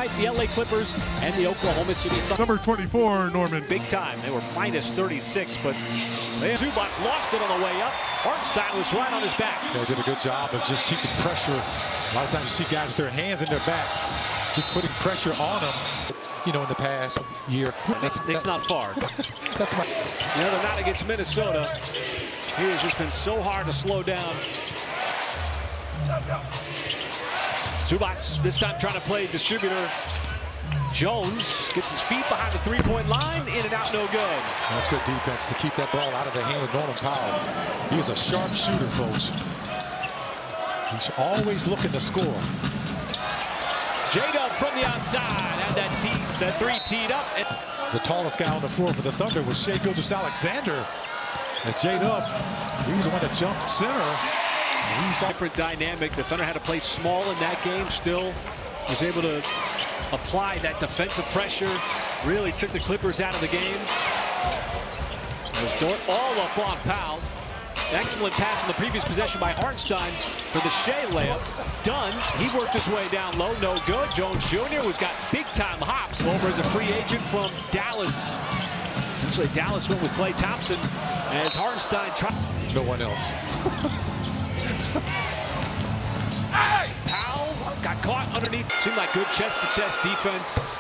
tonight, the LA Clippers and the Oklahoma City Thunder. Number 24, Norman. Big time. They were minus 36, but Zubats lost it on the way up. Hartenstein was right on his back. They did a good job of just keeping pressure. A lot of times you see guys with their hands in their back, just putting pressure on them. You know, in the past year. Nick's not far. That's my. The other night against Minnesota, he has just been so hard to slow down. Zubats this time trying to play distributor. Jones gets his feet behind the three-point line, in and out, no good. That's good defense to keep that ball out of the hand of Norman Powell. He is a sharp shooter, folks. He's always looking to score. J-Dub from the outside, had that three teed up. The tallest guy on the floor for the Thunder was Shai Gilgeous-Alexander. As J-Dub, he was the one that jumped center. Different dynamic. The Thunder had to play small in that game. Still was able to apply that defensive pressure. Really took the Clippers out of the game. There's Dort all up on Powell. Excellent pass in the previous possession by Hartenstein for the Shea layup. Done. He worked his way down low. No good. Jones Jr. who's got big-time hops over as a free agent from Dallas. Essentially, Dallas went with Klay Thompson as Hartenstein tried. No one else. Powell got caught underneath. Seemed like good chest-to-chest defense.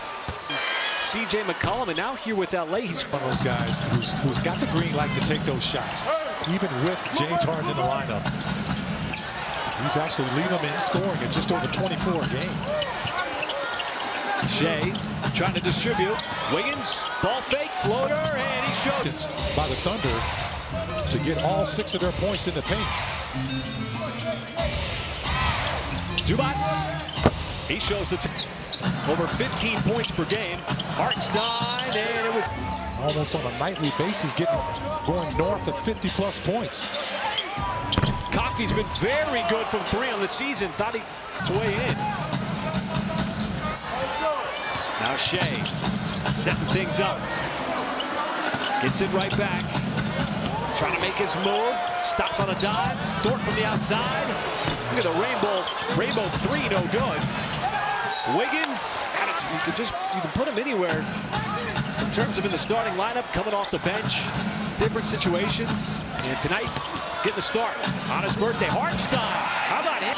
C.J. McCollum, and now here with LA, he's one of those guys who's got the green light to take those shots, even with James Harden in the lineup. He's actually leading them in scoring at just over 24 a game. Shea trying to distribute. Wiggins, ball fake, floater, and he showed it. By the Thunder to get all 6 of their points in the paint. Zubats, he shows the over 15 points per game. Hartenstein, and it was almost on a nightly basis going north of 50-plus points. Coffey's been very good from 3 on the season. Thought its way in. Now Shea setting things up. Gets it right back. Trying to make his move. Stops on a dime. Dort from the outside. Look at the rainbow three, no good. Wiggins, you can put him anywhere in terms of in the starting lineup, coming off the bench, different situations. And tonight, getting the start on his birthday. Hartenstein, how about him?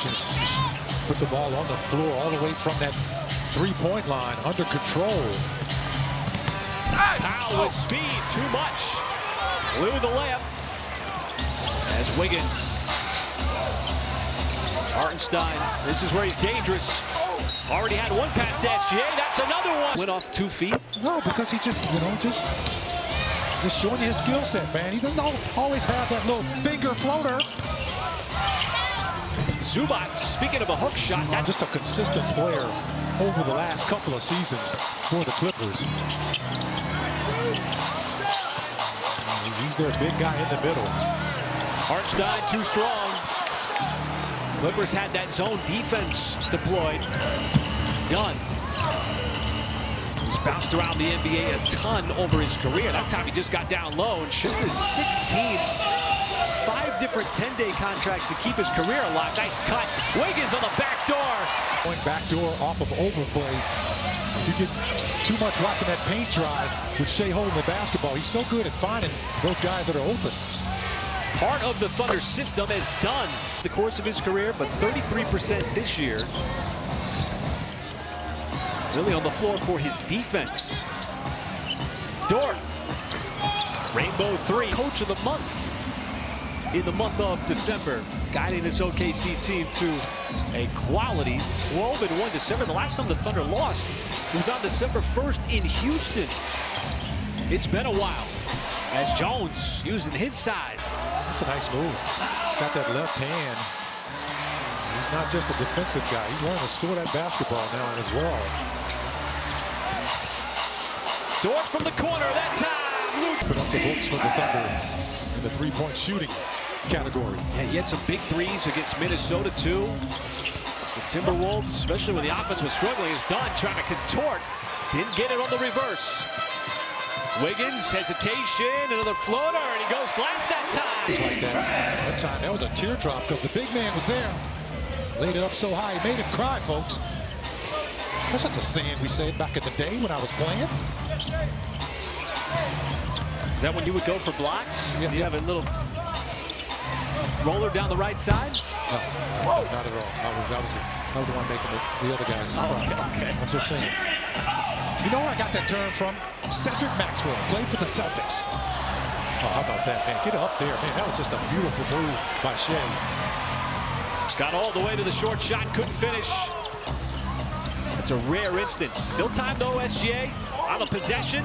Put the ball on the floor all the way from that three-point line, under control. Powell with speed, too much. Blew the layup as Wiggins. Hartenstein, this is where he's dangerous. Already had one pass to SGA, that's another one. Went off 2 feet. No, because he just showing you his skill set, man. He doesn't always have that little finger floater. Zubats, speaking of a hook shot. That's just a consistent player over the last couple of seasons for the Clippers. He's their big guy in the middle. Hartenstein too strong. Clippers had that zone defense deployed. Done. He's bounced around the NBA a ton over his career. That time he just got down low and shoots his 6-team. 5 different 10-day contracts to keep his career alive. Nice cut. Wiggins on the back door. Going back door off of overplay. If you get too much watching that paint drive with Shea holding the basketball, he's so good at finding those guys that are open. Part of the Thunder system has done the course of his career, but 33% this year. Really on the floor for his defense. Dort, rainbow three, coach of the month in the month of December, guiding this OKC team to a quality 12-1 December. The last time the Thunder lost was on December 1st in Houston. It's been a while as Jones using his side. It's a nice move. He's got that left hand. He's not just a defensive guy. He's learning to score that basketball now as well. Dort from the corner that time. Put up the books for the Thunder in the three-point shooting category. Yeah, he had some big threes against Minnesota too. The Timberwolves, especially when the offense was struggling, is done trying to contort. Didn't get it on the reverse. Wiggins, hesitation, another floater, and he goes glass that time. Like that time, that was a teardrop because the big man was there. Laid it up so high, he made him cry, folks. That's just a saying we said back in the day when I was playing. Is that when you would go for blocks? Yeah. You have a little roller down the right side? No, not at all. That was the one making the other guys. Oh, okay. I'm just saying. You know where I got that term from? Cedric Maxwell played for the Celtics. Oh, how about that, man? Get up there, man. That was just a beautiful move by Shea. Got all the way to the short shot, couldn't finish. It's a rare instance. Still time though, SGA on the possession.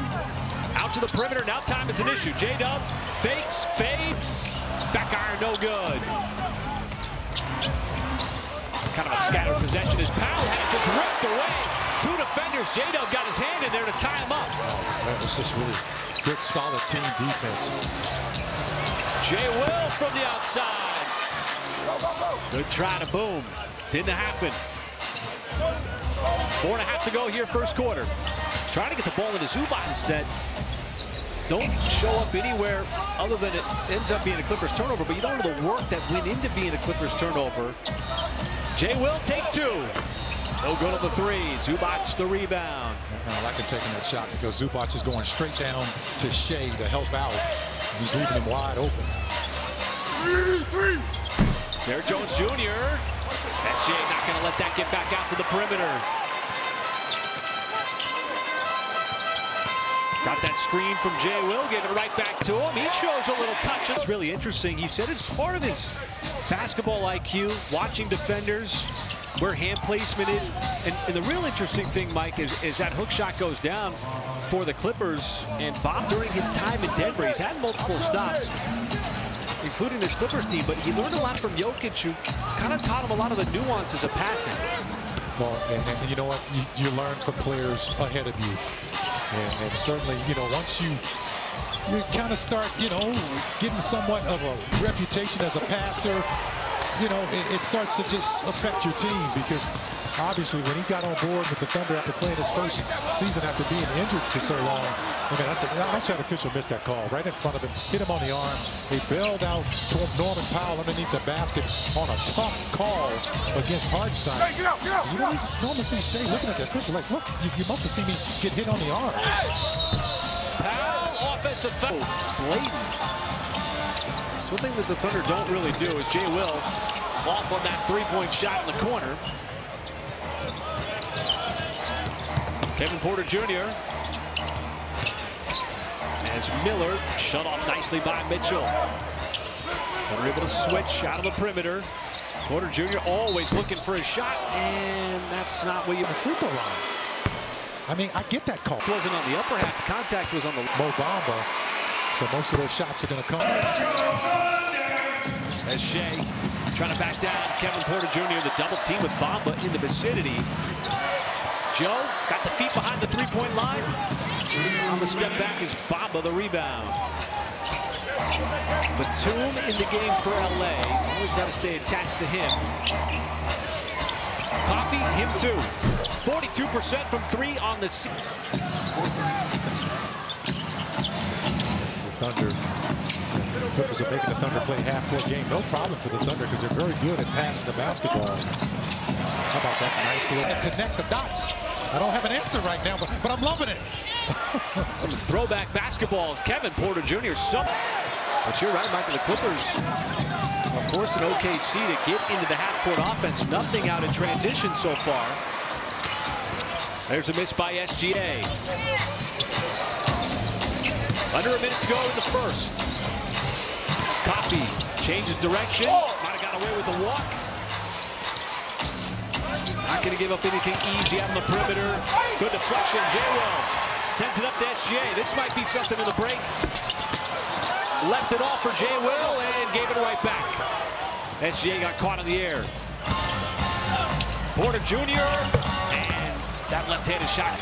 Out to the perimeter, now time is an issue. J-Dub fakes, fades. Back iron, no good. Kind of a scattered possession as Powell had it just ripped away. Two defenders, J-Dub got his hand in there to tie him up. Oh, that was just really good, solid team defense. Jay Will from the outside. Good try to boom. Didn't happen. 4.5 to go here, first quarter. Trying to get the ball into Zubac's that don't show up anywhere other than it ends up being a Clippers turnover, but you don't know the work that went into being a Clippers turnover. Jay Will take two. No good on the three. Zubac's the rebound. I like him taking that shot because Zubac is going straight down to Shea to help out. He's leaving him wide open. Derrick Jones Jr. SGA not going to let that get back out to the perimeter. Got that screen from Jay Will, gave it right back to him. He shows a little touch. It's really interesting. He said it's part of his basketball IQ, watching defenders, where hand placement is. And the real interesting thing, Mike, is that hook shot goes down for the Clippers. And Bob, during his time in Denver, he's had multiple stops, including this Clippers team, but he learned a lot from Jokic, who kind of taught him a lot of the nuances of passing. Well, and you know what? You learn from players ahead of you. And certainly, you know, once you kind of start, you know, getting somewhat of a reputation as a passer, you know, it starts to just affect your team because obviously when he got on board with the Thunder after playing his first season after being injured for so long, I mean, I'm sure the official missed that call right in front of him, hit him on the arm. He bailed out toward Norman Powell underneath the basket on a tough call against Hartenstein. Hey, get out, get out, You normally see Shea looking at that picture like, look, you must have seen me get hit on the arm. Powell, offensive foul. Blatant. So one thing that the Thunder don't really do is Jay Will off on that three-point shot in the corner. Kevin Porter Jr. As Miller shut off nicely by Mitchell. They're able to switch out of the perimeter. Porter Jr. always looking for a shot, and that's not what you Free throw line. I mean, I get that call. It wasn't on the upper half. The contact was on the Mo Bamba. So most of those shots are going to come. As Shea trying to back down Kevin Porter Jr. The double team with Bamba in the vicinity. Joe got the feet behind the three-point line. On the step back is Bamba, the rebound. Batum in the game for LA. Always got to stay attached to him. Coffee, him too. 42% from three on the season. This is the Thunder. The Clippers are making the Thunder play half-court game. No problem for the Thunder because they're very good at passing the basketball. How about that nice little connect the dots? I don't have an answer right now, but I'm loving it. Some throwback basketball. Kevin Porter Jr. But you're right, Michael. The Clippers are forcing OKC to get into the half-court offense. Nothing out in transition so far. There's a miss by SGA. Under a minute to go in the first. Coffee changes direction. Might have got away with the walk. Not going to give up anything easy out on the perimeter. Good deflection. J-Will sends it up to SGA. This might be something in the break. Left it off for J-Will and gave it right back. SGA got caught in the air. Porter Jr. and that left-handed shot.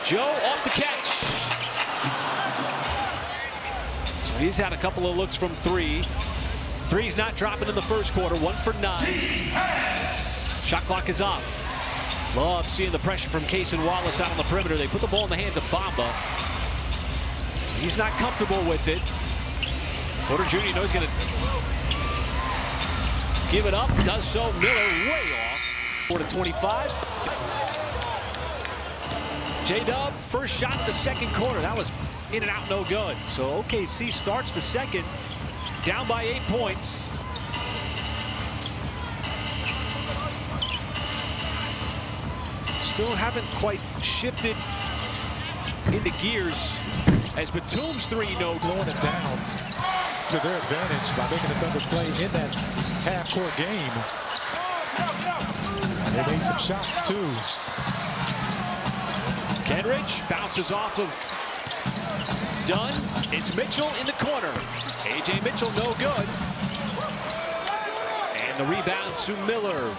Joe off the catch. So he's had a couple of looks from three. Three's not dropping in the first quarter. 1 for 9. Shot clock is off. Love seeing the pressure from Case and Wallace out on the perimeter. They put the ball in the hands of Bamba. He's not comfortable with it. Porter Jr. knows he's going to give it up. Does so. Miller way off. 4-25. J-Dub, first shot of the second quarter. That was in and out, no good. So OKC starts the second, down by 8 points. Still haven't quite shifted into gears as Batum's three no good. Blowing it down to their advantage by making the Thunder play in that half-court game. And they made some shots too. Kenrich bounces off of Dunn. It's Mitchell in the corner. A.J. Mitchell no good. And the rebound to Miller.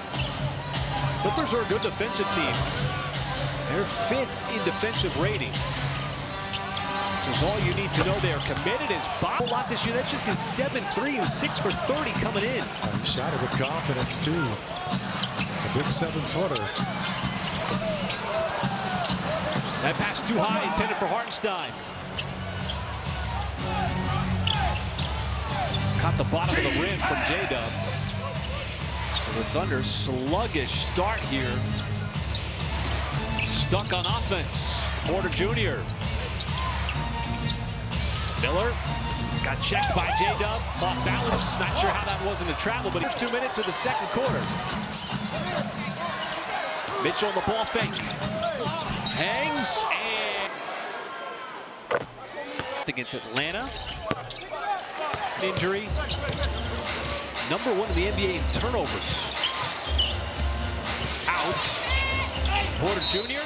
Clippers are a good defensive team. They're 5th in defensive rating. Which is all you need to know. They are committed as Bob a lot this year. That's just his 7-3. He was 6 for 30 coming in. He shot it with confidence too. A big 7-footer. That pass too high, intended for Hartenstein. Caught the bottom of the rim from J-Dub. So the Thunder sluggish start here. Stuck on offense. Porter Jr. Miller got checked by J-Dub. Off balance. Not sure how that was in the travel, but it's 2 minutes of the second quarter. Mitchell on the ball fake. Hangs and against Atlanta. Injury. #1 in the NBA in turnovers. Out. Porter Jr.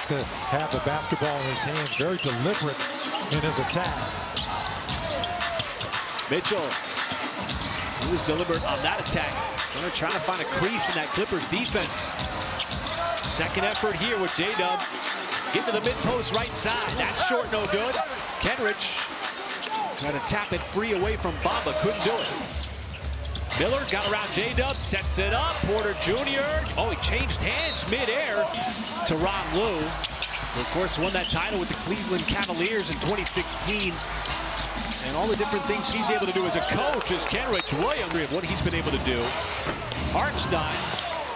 To have the basketball in his hands, very deliberate in his attack. Mitchell. He was deliberate on that attack. So they're trying to find a crease in that Clippers defense. Second effort here with J-Dub. Get to the mid-post right side. That's short, no good. Kenrich trying to tap it free away from Bamba. Couldn't do it. Miller got around J-Dub, sets it up. Porter Jr. Oh, he changed hands mid-air to Ron Lue, who, of course, won that title with the Cleveland Cavaliers in 2016. And all the different things he's able to do as a coach as Kenrich Williams of what he's been able to do. Hartenstein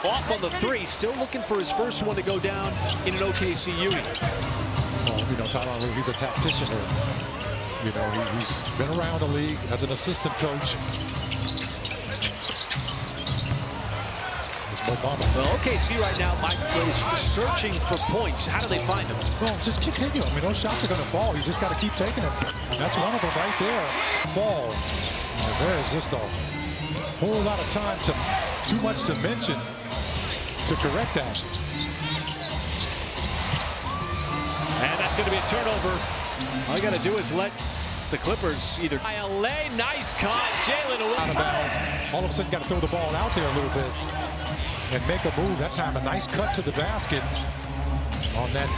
off on the three, still looking for his first one to go down in an OKC unit. Well, you know, Tyler, he's a tactician here. You know, he's been around the league as an assistant coach. Well, OKC right now, Mike, is searching for points. How do they find them? Well, just continue. I mean, those shots are going to fall. You just got to keep taking them. That's one of them right there. Fall. And there is just a whole lot of time too much to mention to correct that. And that's going to be a turnover. All you got to do is let the Clippers either. LA, nice cut. Jalen Out of bounds. All of a sudden, got to throw the ball out there a little bit and make a move. That time, a nice cut to the basket on that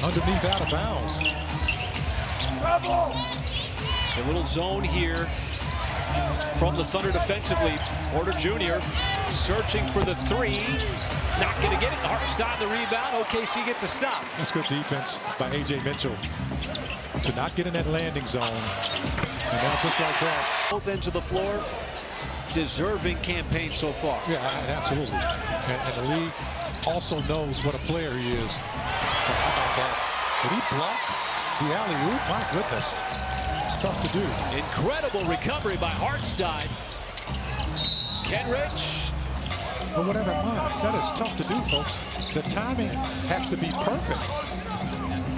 underneath out of bounds. It's a little zone here from the Thunder defensively. Porter Jr. searching for the three. Not going to get it. Hartenstein the rebound. OKC gets a stop. That's good defense by A.J. Mitchell to not get in that landing zone. And now just like that. Both ends of the floor. Deserving campaign so far. Yeah, absolutely. And the league also knows what a player he is. How about that? Did he block the alley-oop? My goodness. It's tough to do. Incredible recovery by Hartenstein. Kenrich. But whatever, that is tough to do, folks. The timing has to be perfect.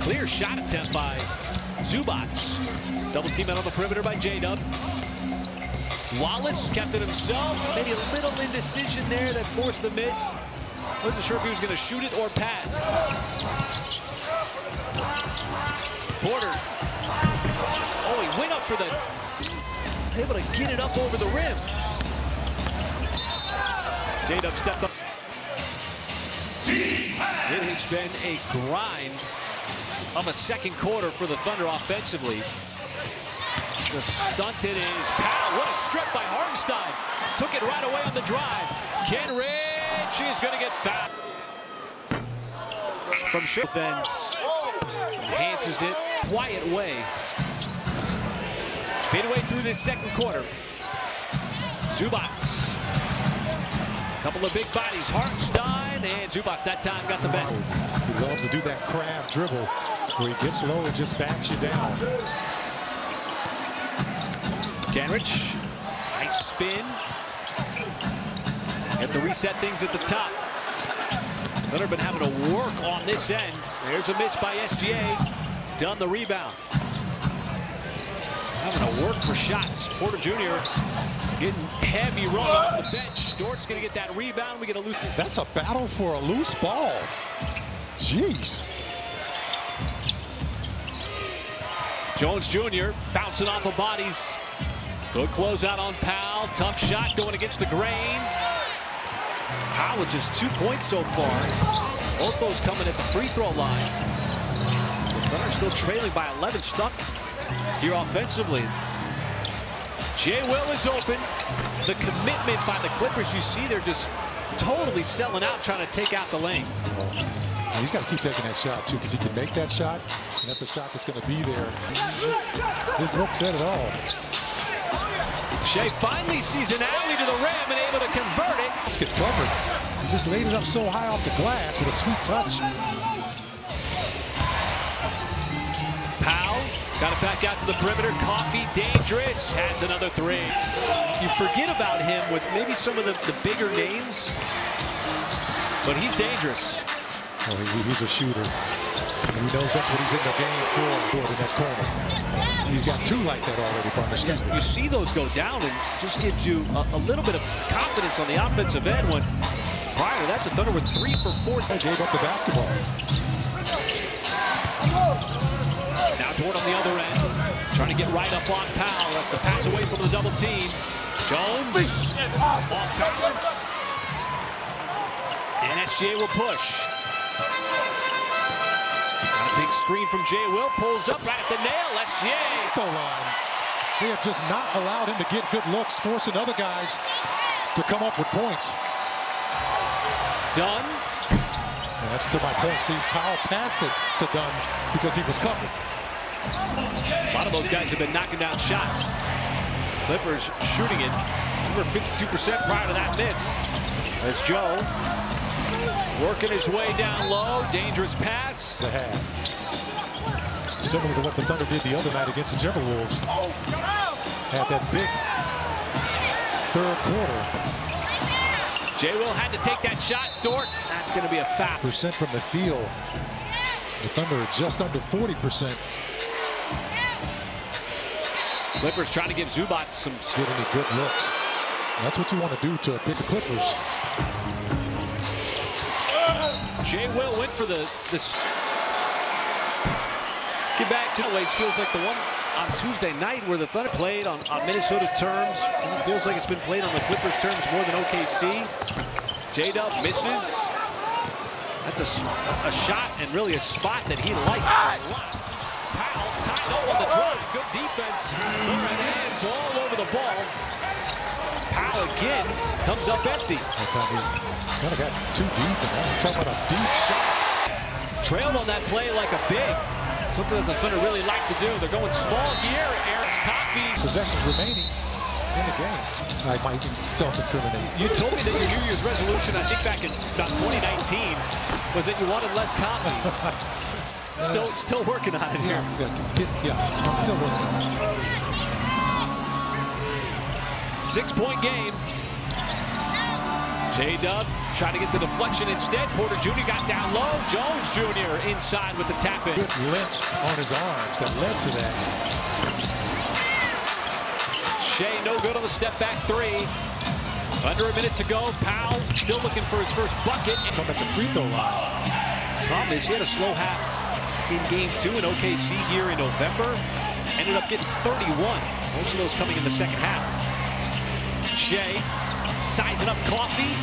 Clear shot attempt by Zubac. Double team out on the perimeter by J-Dub. Wallace kept it himself. Maybe a little indecision there that forced the miss. Wasn't sure if he was going to shoot it or pass. Porter. Oh, he went up for the... Able to get it up over the rim. J-Dub stepped up. It has been a grind of a second quarter for the Thunder offensively. Just stunted is Powell. What a strip by Hartenstein. Took it right away on the drive. Kenrich is going to get fouled. From short ends. Enhances it. Quiet way. Midway through this second quarter. Zubats. Couple of big bodies, Hartenstein, and Zubats that time got the best. He loves to do that crab dribble where he gets low and just backs you down. Kenrich, nice spin. Have to reset things at the top. Thunder been having to work on this end. There's a miss by SGA. Done the rebound. Having to work for shots. Porter Jr. getting heavy run off the bench. Dort's going to get that rebound. We get a loose. That's a battle for a loose ball. Jeez. Jones Jr. bouncing off of bodies. Good closeout on Powell. Tough shot going against the grain. Powell with just 2 points so far. Both those coming at the free throw line. The Thunder still trailing by 11, stuck here offensively. Jay Will is open. The commitment by the Clippers, you see they're just totally selling out, trying to take out the lane. He's got to keep taking that shot too, because he can make that shot, and that's a shot that's going to be there. His look said it all. Shea finally sees an alley to the rim and able to convert it. Let's get covered. He just laid it up so high off the glass with a sweet touch. Powell got it back out to the perimeter. Coffee, dangerous, has another three. You forget about him with maybe some of the bigger names, but he's dangerous. Oh, he's a shooter. He knows that's what he's in the game for in that corner. He's got two like that already, partner. Excuse me. You see those go down and just gives you a little bit of confidence on the offensive end when prior to that the Thunder were 3 for 4. They gave up the basketball. Now Dort on the other end, trying to get right up on Powell. That's the pass away from the double team. Jones, off balance. And SGA will push. Got a big screen from Jay Will, pulls up right at the nail. SGA. Line. They have just not allowed him to get good looks, forcing other guys to come up with points. Dunn. And that's to my point. See, Powell passed it to Dunn because he was covered. A lot of those guys have been knocking down shots. Clippers shooting it over 52% prior to that miss. There's Joe working his way down low. Dangerous pass. The half. Similar to what the Thunder did the other night against the Timberwolves. Had that big third quarter. Jay Will had to take that shot. Dort, that's going to be a foul. Percent from the field. The Thunder are just under 40%. Clippers trying to give Zubats some get any good looks. And that's what you want to do to pick the Clippers. Jay Will went for the get back to always feels like the one on Tuesday night where the Thunder played on Minnesota's terms. It feels like it's been played on the Clippers' terms more than OKC. J-Dub misses. That's a shot and really a spot that he likes a lot. Powell tied up on the drive. Good defense. Thunder hands all over the ball. Powell again comes up empty. Kind of got too deep. I'm talking about a deep shot. Trailed on that play like a big. Something that the Thunder really like to do. They're going small here. Eric's Coffee. Possessions remaining in the game. I might self-incriminate. You told me that your New Year's resolution, I think back in about 2019, was that you wanted less coffee. Still working on it here. Yeah, I'm still working on it. 6-point game. J-Dub tried to get the deflection instead. Porter Jr. got down low. Jones Jr. inside with the tap-in. Good length on his arms that led to that. Shea no good on the step-back three. Under a minute to go. Powell still looking for his first bucket. Come at the free throw line. Problem is he had a slow half in game 2 in OKC here in November. Ended up getting 31. Most of those coming in the second half. Shea sizing up Coffee.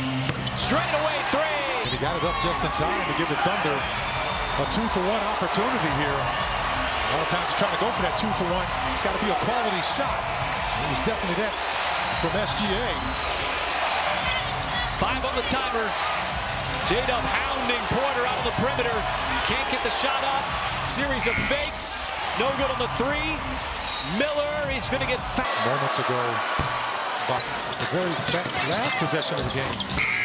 Straight away three. And he got it up just in time to give the Thunder a 2-for-1 opportunity here. A lot of times you're trying to go for that 2-for-1. It's got to be a quality shot. It was definitely that from SGA. 5 on the timer. J-Dub hounding Porter out of the perimeter. Can't get the shot up. Series of fakes. No good on the three. Miller, he's going to get fouled. Moments ago, but the very last possession of the game.